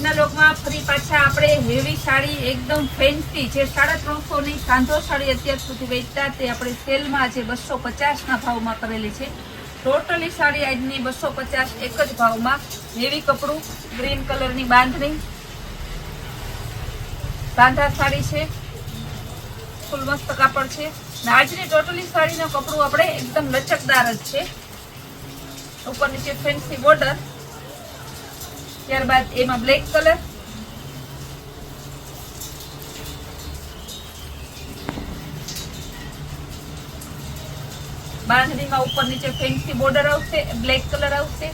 આજના લોકમાં ફરી પાછા આપણે હેવી સાડી એકદમ ફેન્સી જે 350 ની સાંધો સાડી અત્યાર સુધી વેચતા તે આપણે સેલમાં આજે 250 ના ભાવમાં કરેલી છે. ટોટલી સાડી આજની 250 એક જ ભાવમાં. હેવી કપડું, ગ્રીન કલરની બાંધણી, સાંધા સાડી છે, ફૂલ મસ્ત કાપડ છે. આજની ટોટલી સાડીનું કપડું આપણે એકદમ લચકદાર જ છે. ઉપર નીચે ફેન્સી બોર્ડર, ત્યારબાદ એમાં બ્લેક કલર, બાંધણીમાં ઉપર નીચે ફેન્સી બોર્ડર આવશે, બ્લેક કલર આવશે.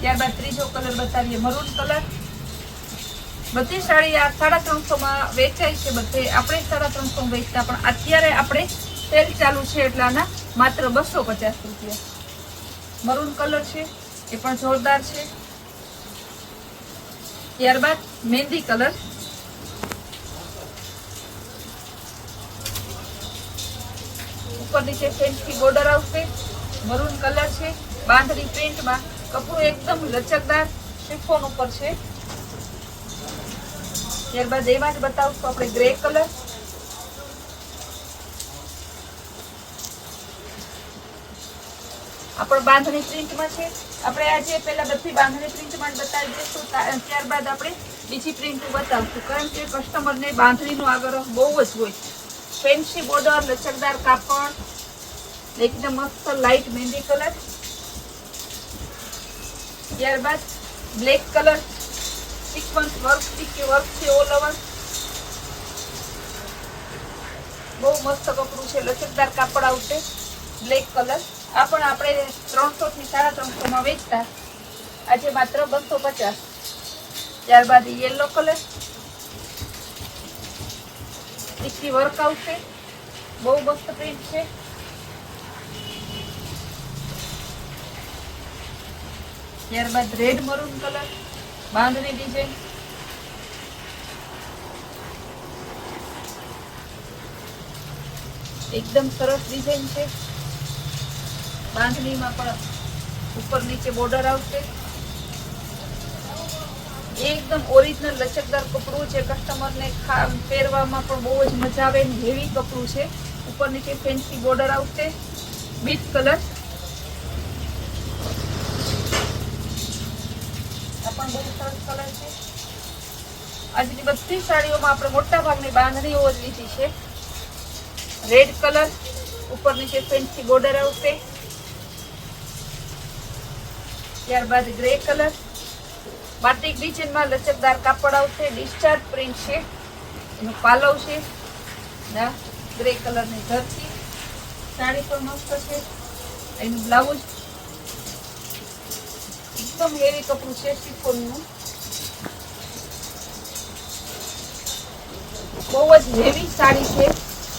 ત્યારબાદ ત્રીજો કલર બતાવીએ મરૂન કલર. બધી સાડી આ 350 માં વેચાય છે. બધે આપણે 350 વેચતા, પણ અત્યારે આપણે સેલ ચાલુ છે એટલે આના માત્ર 250 રૂપિયા. મરૂન કલર છે, એ પણ જોરદાર છે. ત્યારબાદ મહેંદી કલર, ઉપર નીચે ફેન્સી બોર્ડર આવશે, મરૂન કલર છે, બાંધણી પ્રિન્ટમાં, કપડું એકદમ લચકદાર શિફોન ઉપર છે. ત્યારબાદ એમાં જ બતાવશું આપણે ગ્રે કલર, આ પણ બાંધણી પ્રિન્ટમાં છે. આપણે આજે પહેલા બધી બાંધણી પ્રિન્ટમાં જ બતાવી દઈશું, ત્યારબાદ આપણે બીજી પ્રિન્ટ બતાવશું, કારણ કે કસ્ટમરને બાંધણીનો આગ્રહ બહુ જ હોય. ફેન્સી બોર્ડર, લચકદાર કાપડ, એકદમ મસ્ત લાઇટ મહેંદી કલર. ત્યારબાદ બ્લેક કલર, સિક્વન્સ વર્ક, ટીકી વર્ક છે ઓલ ઓવર. બહુ મસ્ત કપડું છે, લચકદાર કાપડ આવશે. બ્લેક કલર, આ પણ આપણે 300 થી 350 માં વેચતા, આજે માત્ર 250. ત્યારબાદ યેલો કલર, ટીકી વર્ક આવશે, બહુ મસ્ત પ્રિન્ટ છે. ત્યારબાદ રેડ મરૂન કલર, બાંધણી ડિઝાઇન. એકદમ સરસ ડિઝાઇન છે. બાંધણીમાં પણ ઉપર નીચે બોર્ડર આવશે. એકદમ ઓરિજિનલ લચકદાર કપડું છે, કસ્ટમરને પહેરવામાં પણ બહુ જ મજા આવે. હેવી કપડું છે, ઉપર નીચે ફેન્સી બોર્ડર આવશે. બીટ કલર, આ પણ બહુ સરસ કલર છે. આજની બધી સાડીઓમાં આપણે મોટા ભાગની બાંધણીઓ જ લીધી છે. રેડ કલર, ઉપર નીચે ફેન્સી બોર્ડર આવશે. ત્યારબાદ ગ્રે કલર, બાટિક ડિઝાઇનમાં લચકદાર કાપડ આવશે. ડિસ્ચાર્જ પ્રિન્ટ છે, એનું પાલવ છે. ગ્રે કલરની ધરતી, સાડી પણ મસ્ત છે. એનું બ્લાઉઝ એકદમ હેવી કપડું છે, શિફોનનું. બહુ જ હેવી સાડી છે,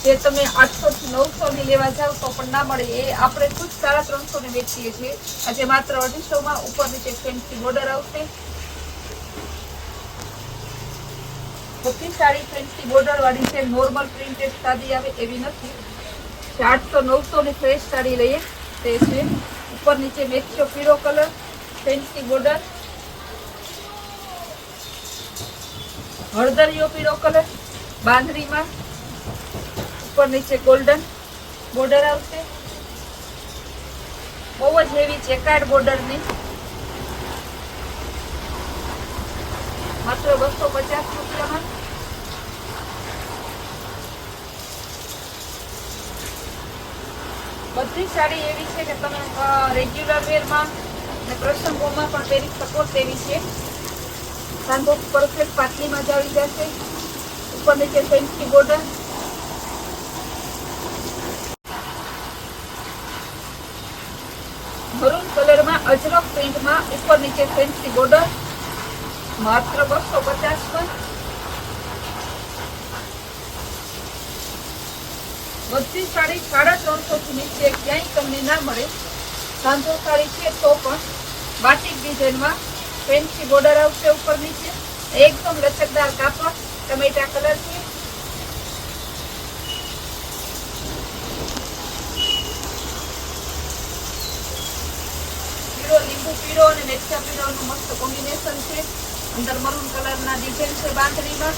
જે તમે 800 થી 900 ની લેવા જાવ તો પણ ના મળે. એ આપણે ખુદ 350 ને વેચીએ છીએ. આજે માત્ર 250 માં. ઉપર નીચે ફેન્સી બોર્ડર આવશે. બધી સાડી ફેન્સી બોર્ડર વાળી છે, નોર્મલ પ્રિન્ટેડ સાડી આવે એવી નથી. 800-900 ની ફ્રેશ સાડી લઈએ તે છે. ઉપર નીચે મેચો પીળો કલર, ફેન્સી બોર્ડર, હળદરિયો પીળો કલર, બાંધણીમાં ઉપર નીચે ગોલ્ડન બોર્ડર આવશે. બહુ જ હેવી ચેકાર્ડ બોર્ડરની, માત્ર 250 રૂપિયામાં. બધી સાડી એવી છે કે તમે રેગ્યુલર વેરમાં અને પ્રસંગોમાં પણ પહેરી શકો તેવી છે. સાંધો પરફેક્ટ પાટલીમાં જ આવી જશે. ઉપર નીચે ફેન્સી બોર્ડર, મરૂન કલરમાં અજરક પ્રિન્ટમાં, ઉપર નીચે ફેન્સી બોર્ડર, માત્ર 250 માં. બધી સાડી 350 થી નીચે ક્યાંય તમને ના મળે. સાંધો સાડી છે તો પણ બાટિક ડિઝાઇનમાં ફેન્સી બોર્ડર આવશે ઉપર નીચે. એકદમ લચકદાર કાપડ, ટમેટા કલર છે. પીળો, લીંબુ પીળો અને મેચા પીળોનું મસ્ત કોમ્બિનેશન છે. અંદર મરૂન કલરના ડિઝાઇન છે બાંધણીમાં.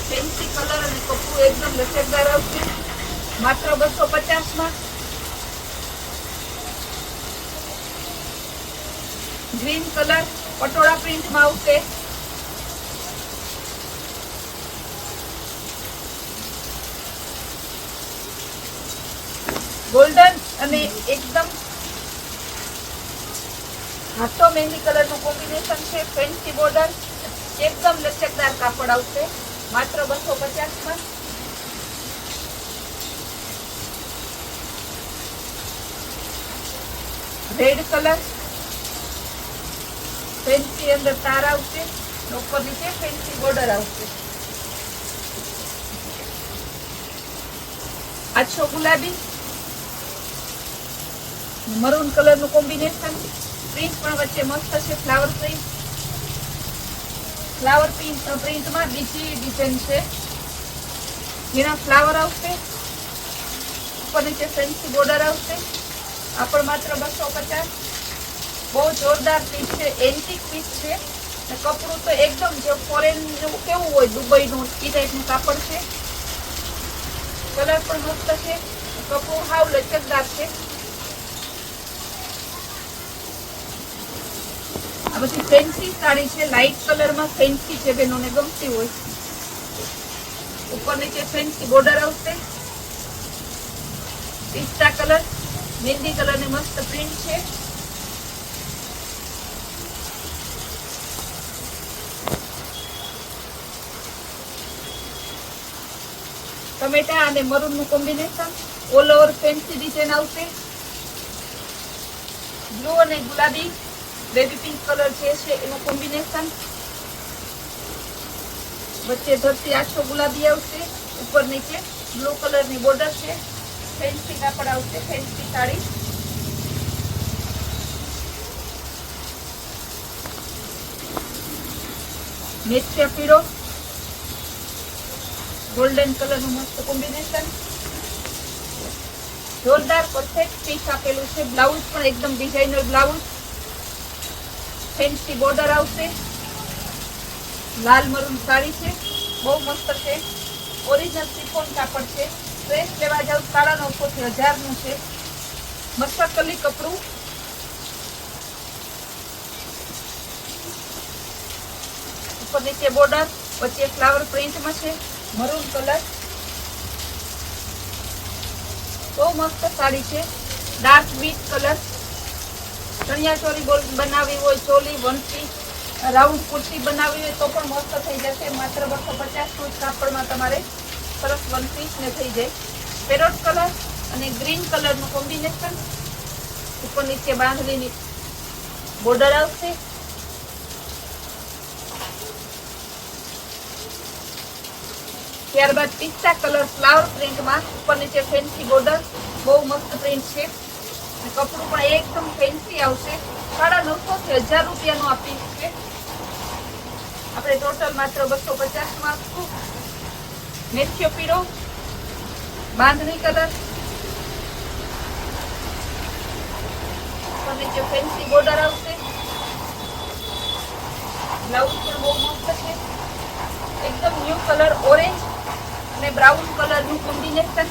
ફેન્સી કલર અને કપડું એકદમ લચકદાર આવશે માત્ર 250 માં. ગ્રીન કલર પટોળા પ્રિન્ટમાં આવશે. ગોલ્ડન અને એકદમ હાથો મહેંદી કલર નું કોમ્બિનેશન છે. ફેન્સી બોર્ડર એકદમ લચકદાર કાપડ આવશે માત્ર 250 માં. રેડ કલર ફેન્સી અંદર તાર આવશે. ઉપર નીચે ફેન્સી બોર્ડર આવશે. આછો ગુલાબી મરૂન કલર નું કોમ્બિનેશન. પ્રિન્ટ પણ વચ્ચે મસ્ત છે. Flower print. ફ્લાવર પ્રિન્ટમાં બીજી ડિઝાઇન છે. જેના ફ્લાવર આવશે. ઉપર નીચે ફેન્સી બોર્ડર આવશે. આ પણ માત્ર 250. બહુ જોરદાર પીસ છે. એન્ટિક પીસ છે. કપડું તો એકદમ જે ફોરેન કેવું હોય દુબઈનું એ ટાઈપનું કાપડ છે. કલર પણ મસ્ત છે. કપડું હાવ લચકદાર છે. આ બધી ફેન્સી સાડી છે. લાઇટ કલરમાં ફેન્સી છે. બેનોને ગમતી હોય. ઉપર નીચે ફેન્સી બોર્ડર આવશે. પિસ્તા કલર મહેંદી કલર ની મસ્ત પ્રિન્ટ છે. ટમેટા અને મરૂન નું combination. All over fancy design આવશે. બ્લુ અને ગુલાબી બેબી પિંક કલર જે છે એનું કોમ્બિનેશન. વચ્ચે ધરતી આછો ગુલાબી આવશે. ઉપર નીચે બ્લુ કલર ની બોર્ડર છે. ફેન્સી કાપડ આવશે. ફેન્સી સાડી. મેથિયા પીળો ગોલ્ડન કલર નું મસ્ત કોમ્બિનેશન. જોરદાર પરફેક્ટ પીસ આપેલું છે. બ્લાઉઝ પણ એકદમ ડિઝાઇનર બ્લાઉઝ. ફેન્સી બોર્ડર આવશે. લાલ મરૂન સાડી છે. બહુ મસ્ત છે. ઓરિજિનલ સિફોન કાપડ છે. ડ્રેસ લેવા જાવ 950 થી 1000 નું છે. મસ્તકલી કપડું. ઉપર નીચે બોર્ડર વચ્ચે ફ્લાવર પ્રિન્ટમાં છે. મરૂન કલર બહુ મસ્ત સાડી છે. Dark beet colour. Chaniya choli બનાવી હોય, choli one piece round kurti બનાવી હોય તો પણ મસ્ત થઈ જશે. માત્ર 250 નું કાપડમાં તમારે સરસ વન પીસ ને થઈ જાય. પેરોટ કલર અને ગ્રીન કલર નું કોમ્બિનેશન. ઉપર નીચે બાંધણીની બોર્ડર આવશે. ત્યારબાદ પિસ્તા કલર ફ્લાવર પ્રિન્ટમાં. ઉપર નીચે ફેન્સી બોર્ડર. બહુ મસ્ત પ્રિન્ટ છે. કપડું પણ એકદમ ફેન્સી આવશે. 950 થી 1000 રૂપિયાનું આ પીસ છે. આપણે ટોટલ માત્ર 250 માં આપશું. મેથિયો પીળો બાંધણી કલર. નીચે ફેન્સી બોર્ડર આવશે. બ્લાઉઝ પણ બહુ મસ્ત છે. એકદમ ન્યુ કલર ઓરેન્જ અને બ્રાઉન કલર નું કોમ્બિનેશન.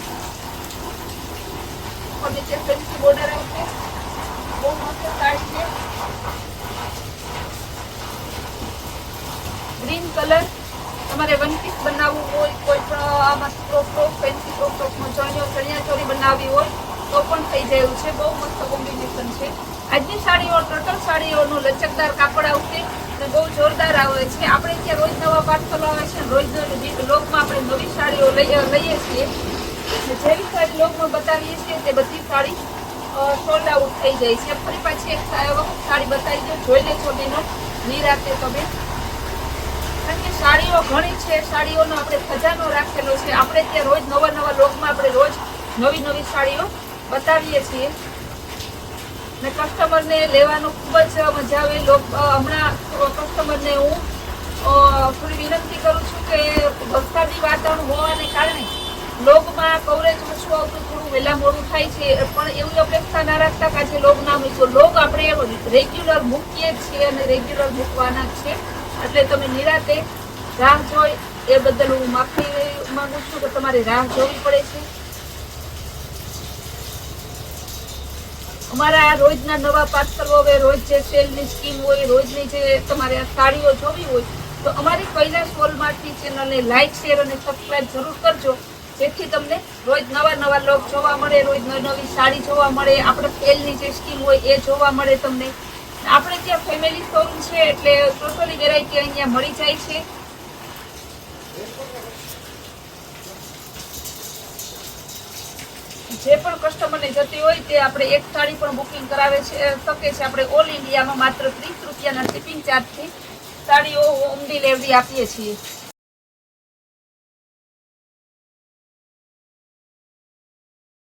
નીચે ફેન્સી બોર્ડર આવશે. બહુ મસ્ત સાડી છે. Green colour. તમારે વન પીસ બનાવવું હોય, કોઈ પણ આમાં ફ્રોક ફેન્સી ફ્રોકમાં ચણિયા ચોરી બનાવવી હોય તો પણ થઈ જાય છે. બહુ મસ્ત કોમ્બિનેશન છે. આજની સાડીઓ ટોટલ સાડીઓનું લચકદાર કાપડ આવશે અને બહુ જોરદાર આવે છે. આપણે ત્યાં રોજ નવા પાર્સલ આવે છે. રોજ લોકમાં આપણે નવી સાડીઓ લઈએ છીએ. જેવી સાડી લોકમાં બતાવીએ છીએ તે બધી સાડી સોલ્ડ આઉટ થઈ જાય છે. ફરી પાછી એક સાડી બતાવી દો. જોઈ લેજો બેનો નિરાતે તમે. કારણ કે સાડીઓ ઘણી છે. સાડીઓનો આપણે ખજાનો રાખેલો છે. આપણે ત્યાં રોજ નવા લોકમાં આપણે રોજ નવી સાડીઓ બતાવીએ છીએ ને કસ્ટમરને લેવાનું ખૂબ જ મજા આવે. હમણાં કસ્ટમરને હું થોડી વિનંતી કરું છું કે વરસાદી વાતાવરણ હોવાને કારણે લોગમાં કવરેજ ઓછું આવતું, થોડું વહેલા મોડું થાય છે. પણ એવી અપેક્ષા ના રાખતા કે આજે લોગ ના મૂક્યો. લોગ આપણે રેગ્યુલર મૂકીએ છીએ અને રેગ્યુલર મૂકવાના છે. એટલે તમે નિરાતે રાહ જોઈ એ બદલ હું માફી માંગુ છું કે તમારે રાહ જોવી પડે છે. અમારા રોજના નવા પાર્સલ હવે રોજ જે સેલની સ્કીમ હોય, રોજની જે તમારે આ સાડીઓ જોવી હોય તો અમારી કૈલાસ વોલમાર્ટની ચેનલને લાઈક, શેર અને સબસ્ક્રાઇબ જરૂર કરજો, જેથી તમને રોજ નવા લોક જોવા મળે, રોજ નવી સાડી જોવા મળે, આપણે સેલની જે સ્કીમ હોય એ જોવા મળે તમને. આપણે ત્યાં ફેમિલી શોરૂમ છે એટલે ટોટલી વેરાયટી અહીંયા મળી જાય છે. જે પણ કસ્ટમરને જતી હોય તે આપણે એક સાડી પણ બુકિંગ કરાવે છે શકે છે. આપણે ઓલ ઇન્ડિયામાં માત્ર 30 રૂપિયાના શિપિંગ ચાર્જથી સાડીઓ હોમ ડિલિવરી આપીએ છીએ.